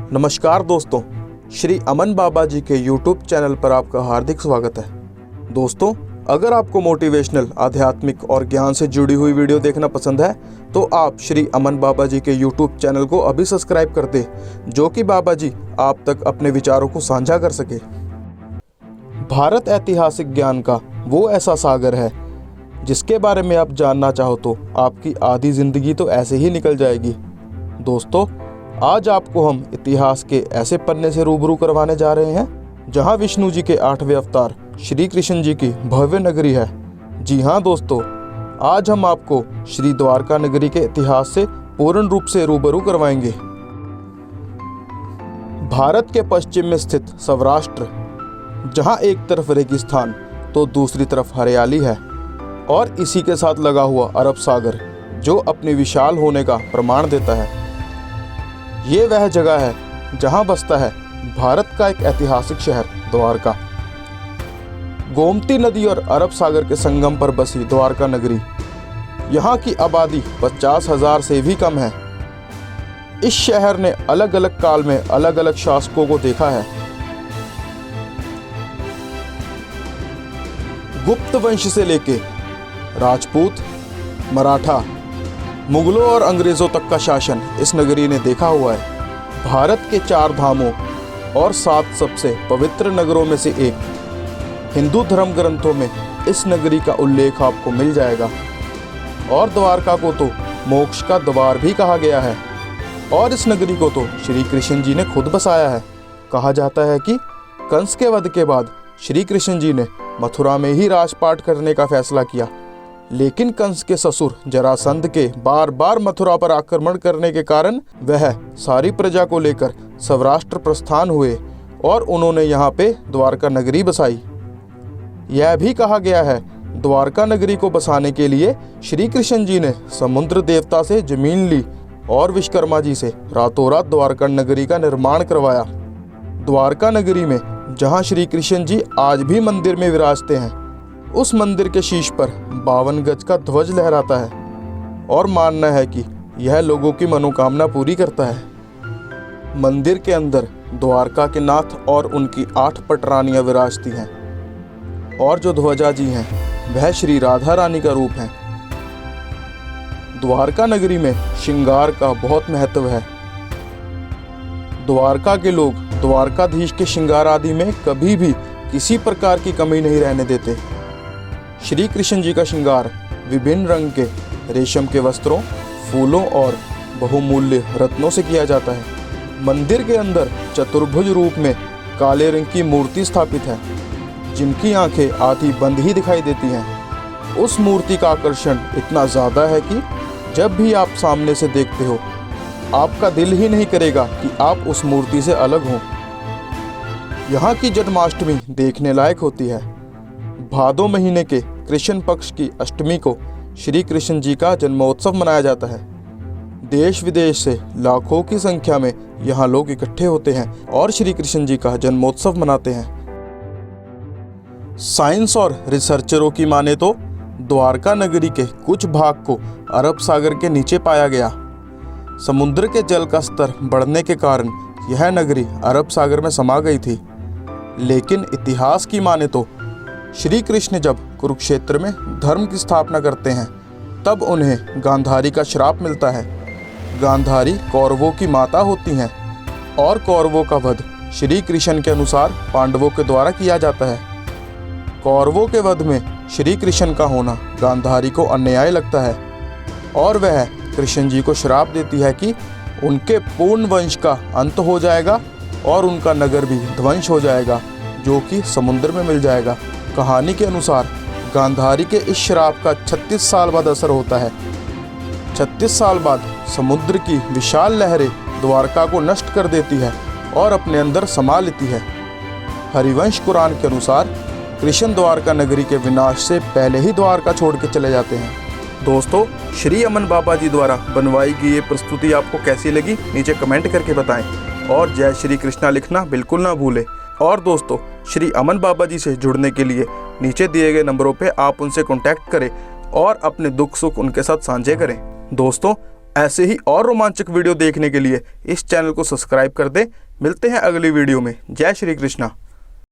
नमस्कार दोस्तों, श्री अमन बाबा जी के YouTube चैनल पर आपका हार्दिक स्वागत है। दोस्तों, अगर आपको मोटिवेशनल, आध्यात्मिक और ज्ञान से जुड़ी हुई वीडियो देखना पसंद है तो आप श्री अमन बाबा जी के YouTube चैनल को अभी सब्सक्राइब कर दें, जो कि बाबा जी आप तक अपने विचारों को साझा कर सके। भारत ऐतिहासिक ज्ञान का वो ऐसा सागर है जिसके बारे में आप जानना चाहो तो आपकी आधी जिंदगी तो ऐसे ही निकल जाएगी। दोस्तों, आज आपको हम इतिहास के ऐसे पन्ने से रूबरू करवाने जा रहे हैं जहां विष्णु जी के 8वें अवतार श्री कृष्ण जी की भव्य नगरी है। जी हाँ दोस्तों, आज हम आपको श्री द्वारका नगरी के इतिहास से पूर्ण रूप से रूबरू करवाएंगे। भारत के पश्चिम में स्थित सौराष्ट्र, जहां एक तरफ रेगिस्तान तो दूसरी तरफ हरियाली है, और इसी के साथ लगा हुआ अरब सागर जो अपने विशाल होने का प्रमाण देता है। ये वह जगह है जहां बसता है भारत का एक ऐतिहासिक शहर द्वारका। गोमती नदी और अरब सागर के संगम पर बसी द्वारका नगरी, यहाँ की आबादी 50,000 से भी कम है। इस शहर ने अलग अलग काल में अलग अलग शासकों को देखा है। गुप्त वंश से लेके राजपूत, मराठा, मुगलों और अंग्रेजों तक का शासन इस नगरी ने देखा हुआ है। भारत के 4 धामों और 7 सबसे पवित्र नगरों में से एक। हिंदू धर्म ग्रंथों में इस नगरी का उल्लेख आपको मिल जाएगा, और द्वारका को तो मोक्ष का द्वार भी कहा गया है, और इस नगरी को तो श्री कृष्ण जी ने खुद बसाया है। कहा जाता है कि कंस के वध के बाद श्री कृष्ण जी ने मथुरा में ही राजपाट करने का फैसला किया, लेकिन कंस के ससुर जरासंध के बार बार मथुरा पर आक्रमण करने के कारण वह सारी प्रजा को लेकर सौराष्ट्र प्रस्थान हुए और उन्होंने यहाँ पे द्वारका नगरी बसाई। यह भी कहा गया है द्वारका नगरी को बसाने के लिए श्री कृष्ण जी ने समुद्र देवता से जमीन ली और विश्वकर्मा जी से रातों रात द्वारका नगरी का निर्माण करवाया। द्वारका नगरी में जहाँ श्री कृष्ण जी आज भी मंदिर में विराजते हैं, उस मंदिर के शीश पर 52 गज का ध्वज लहराता है, और मानना है कि यह लोगों की मनोकामना पूरी करता है। मंदिर के अंदर द्वारका के नाथ और उनकी 8 पटरानियां विराजती हैं, और जो ध्वजा जी हैं वह श्री राधा रानी का रूप है। द्वारका नगरी में श्रृंगार का बहुत महत्व है। द्वारका के लोग द्वारकाधीश के श्रृंगार आदि में कभी भी किसी प्रकार की कमी नहीं रहने देते। श्री कृष्ण जी का श्रृंगार विभिन्न रंग के रेशम के वस्त्रों, फूलों और बहुमूल्य रत्नों से किया जाता है। मंदिर के अंदर चतुर्भुज रूप में काले रंग की मूर्ति स्थापित है, जिनकी आंखें आधी बंद ही दिखाई देती हैं। उस मूर्ति का आकर्षण इतना ज़्यादा है कि जब भी आप सामने से देखते हो, आपका दिल ही नहीं करेगा कि आप उस मूर्ति से अलग हों। यहाँ की जन्माष्टमी देखने लायक होती है। भादो महीने के कृष्ण पक्ष की अष्टमी को श्री कृष्ण जी का जन्मोत्सव मनाया जाता है। देश विदेश से लाखों की संख्या में यहाँ लोग इकट्ठे होते हैं और श्री कृष्ण जी का जन्मोत्सव मनाते हैं। साइंस और रिसर्चरों की माने तो द्वारका नगरी के कुछ भाग को अरब सागर के नीचे पाया गया। समुद्र के जल का स्तर बढ़ने के कारण यह नगरी अरब सागर में समा गई थी। लेकिन इतिहास की माने तो श्री कृष्ण जब कुरुक्षेत्र में धर्म की स्थापना करते हैं, तब उन्हें गांधारी का श्राप मिलता है। गांधारी कौरवों की माता होती हैं, और कौरवों का वध श्री कृष्ण के अनुसार पांडवों के द्वारा किया जाता है। कौरवों के वध में श्री कृष्ण का होना गांधारी को अन्याय लगता है, और वह कृष्ण जी को श्राप देती है कि उनके पूर्ण वंश का अंत हो जाएगा और उनका नगर भी ध्वंस हो जाएगा, जो कि समुद्र में मिल जाएगा। कहानी के अनुसार गांधारी के इस श्राप का 36 साल बाद असर होता है। 36 साल बाद समुद्र की विशाल लहरें द्वारका को नष्ट कर देती है और अपने अंदर समा लेती है। हरिवंश कुरान के अनुसार कृष्ण द्वारका नगरी के विनाश से पहले ही द्वारका छोड़ के चले जाते हैं। दोस्तों, श्री अमन बाबा जी द्वारा बनवाई गई ये प्रस्तुति आपको कैसी लगी, नीचे कमेंट करके बताएं, और जय श्री कृष्णा लिखना बिल्कुल ना भूलें। और दोस्तों, श्री अमन बाबा जी से जुड़ने के लिए नीचे दिए गए नंबरों पे आप उनसे कांटेक्ट करें और अपने दुख सुख उनके साथ साझे करें। दोस्तों, ऐसे ही और रोमांचक वीडियो देखने के लिए इस चैनल को सब्सक्राइब कर दें। मिलते हैं अगली वीडियो में। जय श्री कृष्णा।